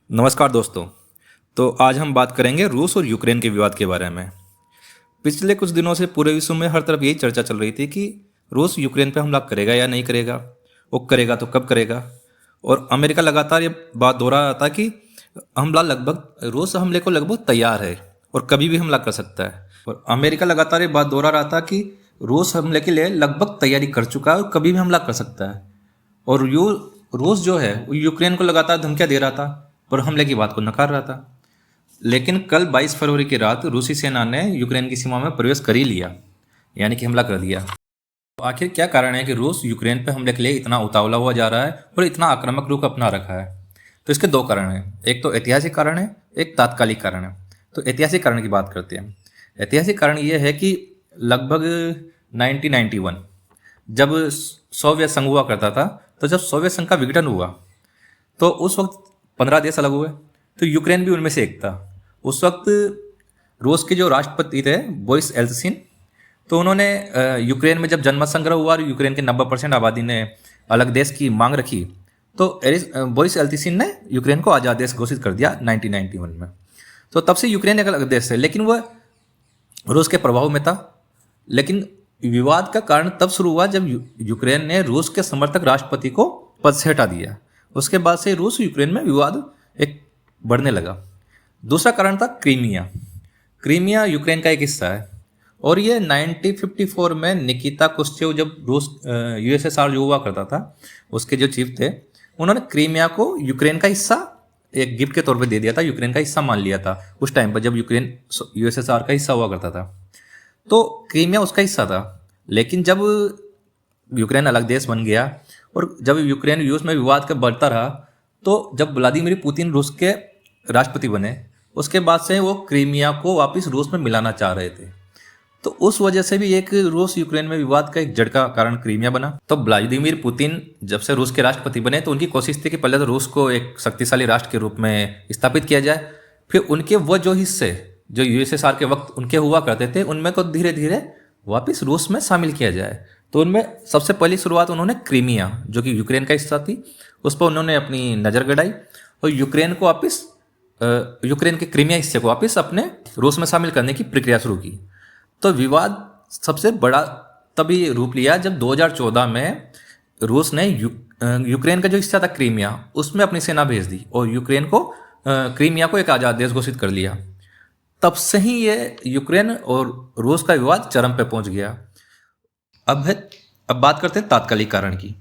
नमस्कार दोस्तों। तो आज हम बात करेंगे रूस और यूक्रेन के विवाद के बारे में। पिछले कुछ दिनों से पूरे विश्व में हर तरफ यही चर्चा चल रही थी कि रूस यूक्रेन पर हमला करेगा या नहीं करेगा, वो करेगा तो कब करेगा। और अमेरिका लगातार ये बात दोहरा रहा था कि रूस हमले को लगभग तैयार है और कभी भी हमला कर सकता है। और अमेरिका लगातार ये बात दोहरा रहा था कि रूस हमले के लिए लगभग तैयारी कर चुका है और कभी भी हमला कर सकता है। और रूस जो है वो यूक्रेन को लगातार धमकियां दे रहा था पर हमले की बात को नकार रहा था। लेकिन कल 22 फरवरी की रात रूसी सेना ने यूक्रेन की सीमा में प्रवेश कर ही लिया, यानी कि हमला कर दिया। तो आखिर क्या कारण है कि रूस यूक्रेन पर हमले के लिए इतना उतावला हुआ जा रहा है और इतना आक्रामक रूप अपना रखा है? तो इसके दो कारण हैं, एक तो ऐतिहासिक कारण है, एक तात्कालिक कारण है। तो ऐतिहासिक कारण की बात करते हैं। ऐतिहासिक कारण ये है कि लगभग 1991 जब सोवियत संघ हुआ करता था, तो जब सोवियत संघ का विघटन हुआ तो उस वक्त 15 देश अलग हुए, तो यूक्रेन भी उनमें से एक था। उस वक्त रूस के जो राष्ट्रपति थे बोरिस एल्त्सिन, तो उन्होंने यूक्रेन में जब जनमत संग्रह हुआ और यूक्रेन के 90% आबादी ने अलग देश की मांग रखी, तो बोरिस एल्त्सिन ने यूक्रेन को आज़ाद देश घोषित कर दिया 1991 में। तो तब से यूक्रेन एक अलग देश है, लेकिन वह रूस के प्रभाव में था। लेकिन विवाद का कारण तब शुरू हुआ जब यूक्रेन ने रूस के समर्थक राष्ट्रपति को पद से हटा दिया। उसके बाद से रूस यूक्रेन में विवाद एक बढ़ने लगा। दूसरा कारण था क्रीमिया। क्रीमिया यूक्रेन का एक हिस्सा है और ये 1954 में निकिता क्रुश्चेव, जब रूस यूएसएसआर जो हुआ करता था, उसके जो चीफ थे, उन्होंने क्रीमिया को यूक्रेन का हिस्सा एक गिफ्ट के तौर पे दे दिया था, यूक्रेन का हिस्सा मान लिया था उस टाइम पर जब यूक्रेन यूएसएसआर का हिस्सा हुआ करता था। तो क्रीमिया उसका हिस्सा था। लेकिन जब यूक्रेन अलग देश बन गया और जब यूक्रेन रूस में विवाद का बढ़ता रहा, तो जब व्लादिमीर पुतिन रूस के राष्ट्रपति बने, उसके बाद से वो क्रीमिया को वापस रूस में मिलाना चाह रहे थे। तो उस वजह से भी एक रूस यूक्रेन में विवाद का एक जड़ का कारण क्रीमिया बना। तो व्लादिमीर पुतिन जब से रूस के राष्ट्रपति बने, तो उनकी कोशिश थी कि पहले तो रूस को एक शक्तिशाली राष्ट्र के रूप में स्थापित किया जाए, फिर उनके वो जो हिस्से जो यूएसएसआर के वक्त उनके हुआ करते थे, उनमें को धीरे धीरे वापस रूस में शामिल किया जाए। तो उनमें सबसे पहली शुरुआत उन्होंने क्रीमिया, जो कि यूक्रेन का हिस्सा थी, उस पर उन्होंने अपनी नज़र गड़ाई और यूक्रेन को वापस यूक्रेन के क्रीमिया हिस्से को वापस अपने रूस में शामिल करने की प्रक्रिया शुरू की। तो विवाद सबसे बड़ा तभी रूप लिया जब 2014 में रूस ने यूक्रेन का जो हिस्सा था क्रीमिया, उसमें अपनी सेना भेज दी और यूक्रेन को क्रीमिया को एक आज़ाद देश घोषित कर लिया। तब से ही ये यूक्रेन और रूस का विवाद चरम पे पहुंच गया। अब बात करते हैं तात्कालिक कारण की।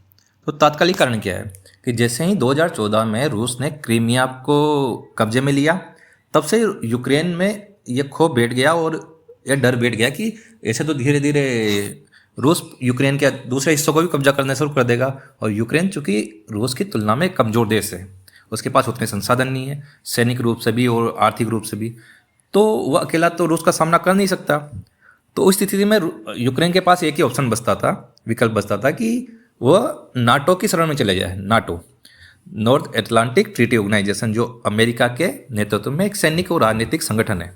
तो तात्कालिक कारण क्या है कि जैसे ही 2014 में रूस ने क्रीमिया को कब्जे में लिया, तब से यूक्रेन में ये खौफ बैठ गया और यह डर बैठ गया कि ऐसे तो धीरे धीरे रूस यूक्रेन के दूसरे हिस्सों को भी कब्जा करना शुरू कर देगा। और यूक्रेन चूंकि रूस की तुलना में कमज़ोर देश है, उसके पास उतने संसाधन नहीं है, सैनिक रूप से भी और आर्थिक रूप से भी, तो वह अकेला तो रूस का सामना कर नहीं सकता। तो उस स्थिति में यूक्रेन के पास एक ही ऑप्शन बचता था, विकल्प बचता था कि वह नाटो की शरण में चले जाए। NATO, North Atlantic Treaty Organization, जो अमेरिका के नेतृत्व में एक सैनिक और राजनीतिक संगठन है,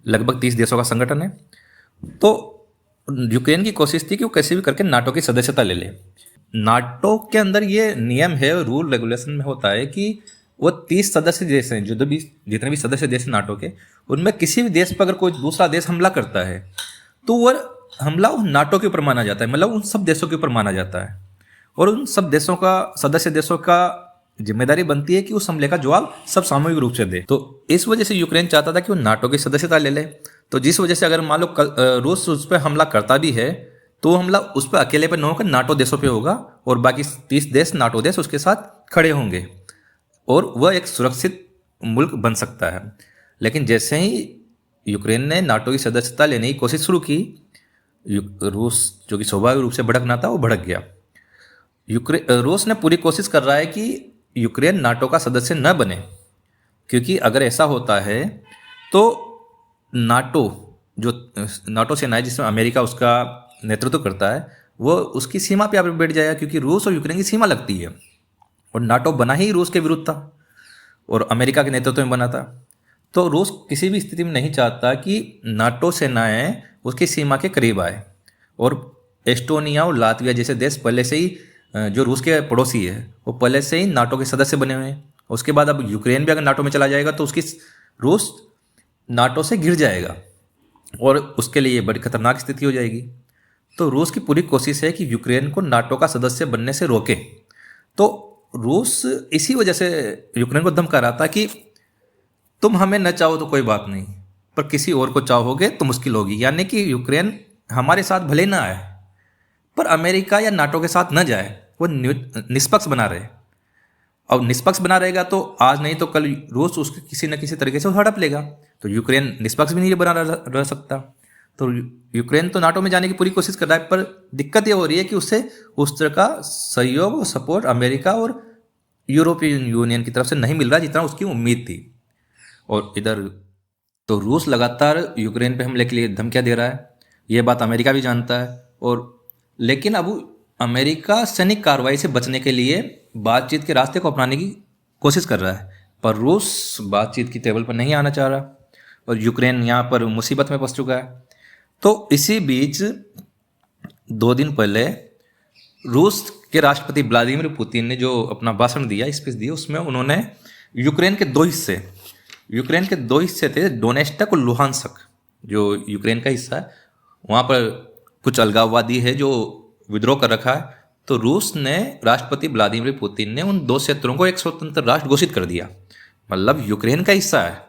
लगभग 30 देशों का संगठन है। तो यूक्रेन की कोशिश थी कि वो कैसे भी करके नाटो की सदस्यता ले ले। नाटो के अंदर ये नियम है, रूल रेगुलेशन में होता है कि वो 30 सदस्य देश हैं, जितने भी सदस्य देश हैं नाटो के, उनमें किसी भी देश पर अगर कोई दूसरा देश हमला करता है तो वह हमला उन नाटो के ऊपर माना जाता है, मतलब उन सब देशों के ऊपर माना जाता है। और उन सब देशों का, सदस्य देशों का जिम्मेदारी बनती है कि उस हमले का जवाब सब सामूहिक रूप से दे। तो इस वजह से यूक्रेन चाहता था कि वो नाटो की सदस्यता ले ले। तो जिस वजह से अगर मान लो रूस उस पर हमला करता भी है, तो वो हमला उस पर अकेले पर न होकर नाटो देशों पर होगा और बाकी 30 देश, नाटो देश उसके साथ खड़े होंगे और वह एक सुरक्षित मुल्क बन सकता है। लेकिन जैसे ही यूक्रेन ने नाटो की सदस्यता लेने की कोशिश शुरू की, रूस जो कि स्वाभाविक रूप से भड़कना था, वो भड़क गया। रूस ने पूरी कोशिश कर रहा है कि यूक्रेन नाटो का सदस्य न बने, क्योंकि अगर ऐसा होता है तो नाटो सेना है जिसमें अमेरिका उसका नेतृत्व करता है, वो उसकी सीमा पे बैठ जाएगा, क्योंकि रूस और यूक्रेन की सीमा लगती है और नाटो बना ही रूस के विरुद्ध था और अमेरिका के नेतृत्व में बना था। तो रूस किसी भी स्थिति में नहीं चाहता कि नाटो सेनाएं उसकी सीमा के करीब आए। और एस्टोनिया और लातविया जैसे देश पहले से ही, जो रूस के पड़ोसी है, वो पहले से ही नाटो के सदस्य बने हुए हैं उसके बाद अब यूक्रेन भी अगर नाटो में चला जाएगा तो उसकी रूस नाटो से गिर जाएगा और उसके लिए बड़ी खतरनाक स्थिति हो जाएगी। तो रूस की पूरी कोशिश है कि यूक्रेन को नाटो का सदस्य बनने से रोके। तो रूस इसी वजह से यूक्रेन को धमका रहा था कि तुम हमें न चाहो तो कोई बात नहीं, पर किसी और को चाहोगे तो मुश्किल होगी। यानी कि यूक्रेन हमारे साथ भले ना आए, पर अमेरिका या नाटो के साथ न जाए, वो निष्पक्ष बना रहे। अब निष्पक्ष बना रहेगा तो आज नहीं तो कल रूस उसके किसी न किसी तरीके से हड़प लेगा। तो यूक्रेन निष्पक्ष भी नहीं बना रह सकता। तो यूक्रेन तो नाटो में जाने की पूरी कोशिश कर रहा है, पर दिक्कत ये हो रही है कि उससे उस तरह का सहयोग और सपोर्ट अमेरिका और यूरोपियन यूनियन की तरफ से नहीं मिल रहा जितना उसकी उम्मीद थी। और इधर तो रूस लगातार यूक्रेन पे हमले के लिए धमकियां दे रहा है, ये बात अमेरिका भी जानता है। और लेकिन अब अमेरिका सैनिक कार्रवाई से बचने के लिए बातचीत के रास्ते को अपनाने की कोशिश कर रहा है, पर रूस बातचीत की टेबल पर नहीं आना चाह रहा और यूक्रेन यहाँ पर मुसीबत में फंस चुका है। तो इसी बीच 2 दिन पहले रूस के राष्ट्रपति व्लादिमीर पुतिन ने जो अपना भाषण दिया, स्पीच दी, उसमें उन्होंने यूक्रेन के दो हिस्से थे, डोनेस्टक और लुहांसक, जो यूक्रेन का हिस्सा है, वहाँ पर कुछ अलगाववादी है जो विद्रोह कर रखा है। तो रूस ने, राष्ट्रपति व्लादिमीर पुतिन ने उन 2 क्षेत्रों को एक स्वतंत्र राष्ट्र घोषित कर दिया। मतलब यूक्रेन का हिस्सा है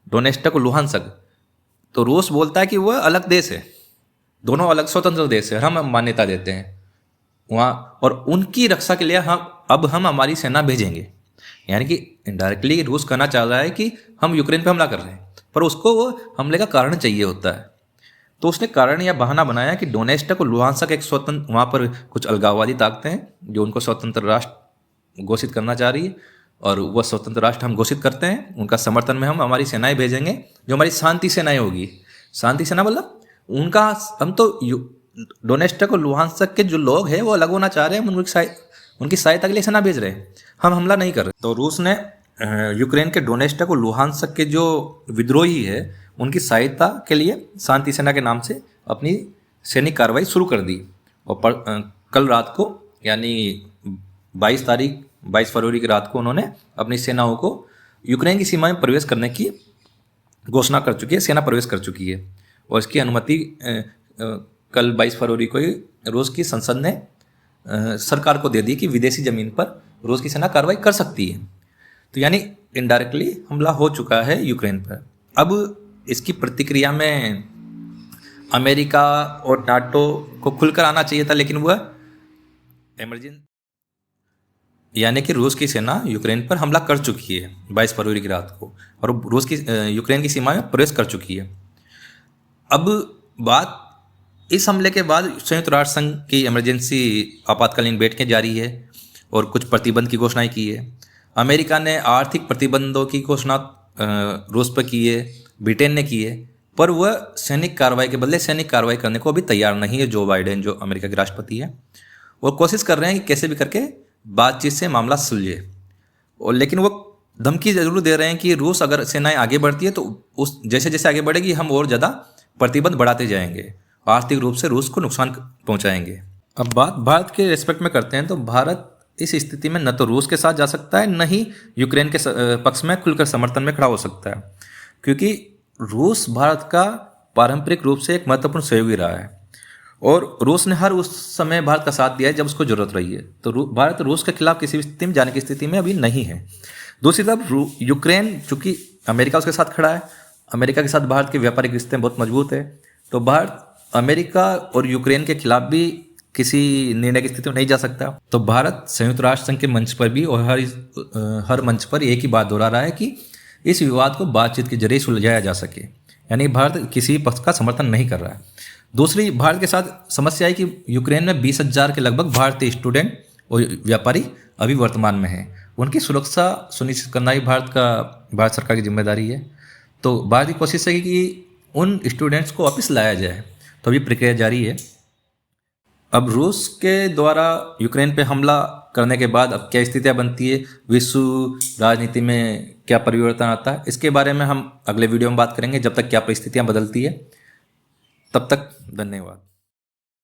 डोनेस्टक और लुहांसक, तो रूस बोलता है कि वह अलग देश है, दोनों अलग स्वतंत्र देश है, हम मान्यता देते हैं वहाँ, और उनकी रक्षा के लिए हम हमारी सेना भेजेंगे। यानी कि इनडायरेक्टली रूस कहना चाह रहा है कि हम यूक्रेन पे हमला कर रहे हैं, पर उसको वो हमले का कारण चाहिए होता है। तो उसने कारण या बहाना बनाया कि डोनेस्टक और लुहांसक एक स्वतंत्र, वहाँ पर कुछ अलगाववादी ताकतें हैं जो उनको स्वतंत्र राष्ट्र घोषित करना चाह रही है, और वह स्वतंत्र राष्ट्र हम घोषित करते हैं, उनका समर्थन में हम हमारी सेनाएं भेजेंगे, जो हमारी शांति सेनाएं होगी। शांति सेना मतलब उनका, हम तो डोनेस्टक और लुहांसक के जो लोग हैं वो अलग होना चाह रहे हैं, उनकी सहायता के लिए सेना भेज रहे हैं, हम हमला नहीं कर रहे। तो रूस ने यूक्रेन के डोनेस्टक और लुहांसक के जो विद्रोही है उनकी सहायता के लिए शांति सेना के नाम से अपनी सैनिक कार्रवाई शुरू कर दी। और कल रात को, यानी 22 फरवरी की रात को, उन्होंने अपनी सेनाओं को यूक्रेन की सीमा में प्रवेश करने की घोषणा कर चुकी है, सेना प्रवेश कर चुकी है। और इसकी अनुमति कल 22 फरवरी को ही रूस की संसद ने सरकार को दे दी कि विदेशी ज़मीन पर रूस की सेना कार्रवाई कर सकती है। तो यानी इनडायरेक्टली हमला हो चुका है यूक्रेन पर। अब इसकी प्रतिक्रिया में अमेरिका और नाटो को खुलकर आना चाहिए था, लेकिन वह इमरजेंसी, यानी कि रूस की सेना यूक्रेन पर हमला कर चुकी है 22 फरवरी की रात को, और रूस की यूक्रेन की सीमा में प्रवेश कर चुकी है। अब बात, इस हमले के बाद संयुक्त राष्ट्र संघ की इमरजेंसी आपातकालीन बैठकें जारी है और कुछ प्रतिबंध की घोषणाएं की है। अमेरिका ने आर्थिक प्रतिबंधों की घोषणा रूस पर की है, ब्रिटेन ने की है, पर वह सैनिक कार्रवाई के बदले सैनिक कार्रवाई करने को अभी तैयार नहीं है। जो बाइडेन, जो अमेरिका के राष्ट्रपति हैं, वो कोशिश कर रहे हैं कि कैसे भी करके बातचीत से मामला सुलझे, और लेकिन वो धमकी जरूर दे रहे हैं कि रूस अगर सेनाएं आगे बढ़ती है तो उस जैसे जैसे आगे बढ़ेगी हम और ज़्यादा प्रतिबंध बढ़ाते जाएंगे, आर्थिक रूप से रूस को नुकसान पहुंचाएंगे। अब बात भारत के रेस्पेक्ट में करते हैं, तो भारत इस स्थिति में न तो रूस के साथ जा सकता है, न ही यूक्रेन के पक्ष में खुलकर समर्थन में खड़ा हो सकता है, क्योंकि रूस भारत का पारंपरिक रूप से एक महत्वपूर्ण सहयोगी रहा है और रूस ने हर उस समय भारत का साथ दिया है जब उसको जरूरत रही है। तो भारत रूस के खिलाफ किसी भी स्थिति में जाने की स्थिति में अभी नहीं है। दूसरी तरफ यूक्रेन, चूंकि अमेरिका उसके साथ खड़ा है, अमेरिका के साथ भारत के व्यापारिक रिश्ते बहुत मजबूत है, तो भारत अमेरिका और यूक्रेन के खिलाफ भी किसी निर्णय की स्थिति में नहीं जा सकता। तो भारत संयुक्त राष्ट्र संघ के मंच पर भी और हर मंच पर एक ही बात दोहरा रहा है कि इस विवाद को बातचीत के जरिए सुलझाया जा सके, यानी भारत किसी पक्ष का समर्थन नहीं कर रहा है। दूसरी, भारत के साथ समस्या है कि यूक्रेन में 20,000 के लगभग भारतीय स्टूडेंट और व्यापारी अभी वर्तमान में हैं, उनकी सुरक्षा सुनिश्चित करना ही भारत सरकार की जिम्मेदारी है। तो भारत की कोशिश है कि उन स्टूडेंट्स को वापस लाया जाए, तो अभी प्रक्रिया जारी है। अब रूस के द्वारा यूक्रेन पे हमला करने के बाद अब क्या स्थितियाँ बनती है, विश्व राजनीति में क्या परिवर्तन आता है, इसके बारे में हम अगले वीडियो में बात करेंगे। जब तक क्या परिस्थितियाँ बदलती है, तब तक धन्यवाद।